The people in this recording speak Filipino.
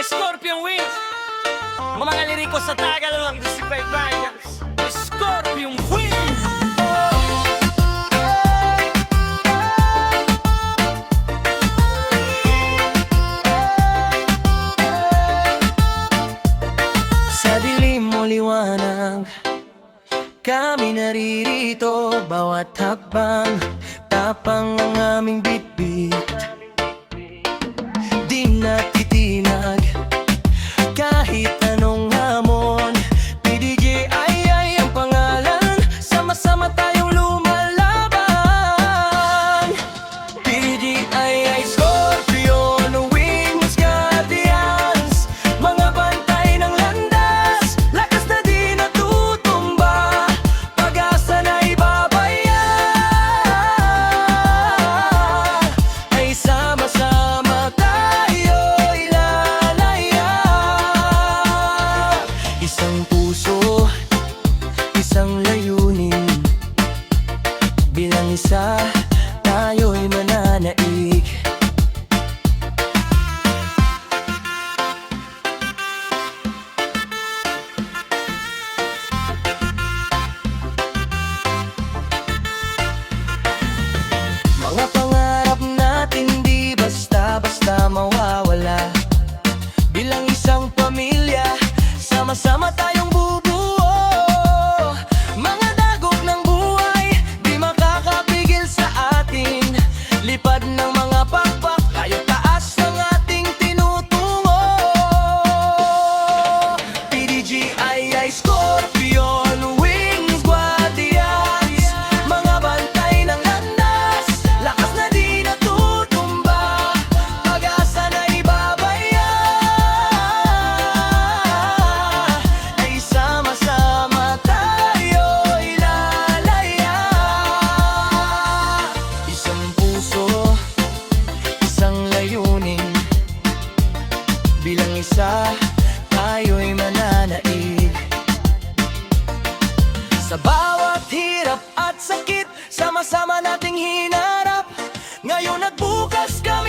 Scorpion Wings. Mga liriko sa Tagalog, si Baybayan. Scorpion Wings. Sa dilim mo liwanag, kami naririto. Bawat hakbang, tapang ang aming bitbit. Di natitinag kahit anong hamon. PDJ ay ang pangalan, sama-sama tayong lumalaban. PDJ ay Scorpion Wings Guardians, mga bantay ng landas, lakas na di natutumba, pag-asa na ibabayan. Ay sama-sama tayo'y lalaya. Isang puso, isang layunin, bilang isa tayo'y mananaig. Mga pangarap natin di basta-basta mawawala. Bilang isang pamilya, sama-sama tayong bubuo. Mga dagok ng buhay, di makakapigil sa atin. Lipad ng mga pakpak, tayo taas ng ating tinutungo. PDGI ay Scorpion Wings Guardians, mga bantay ng landas, lakas na di natutumba, pag-asa na ibabayan. Ay sama-sama tayo'y lalaya. Isang puso, isang layunin, bilang isa tayo'y mananaig. Sa bawat hirap at sakit, sama-sama nating hinarap. Ngayon at bukas kami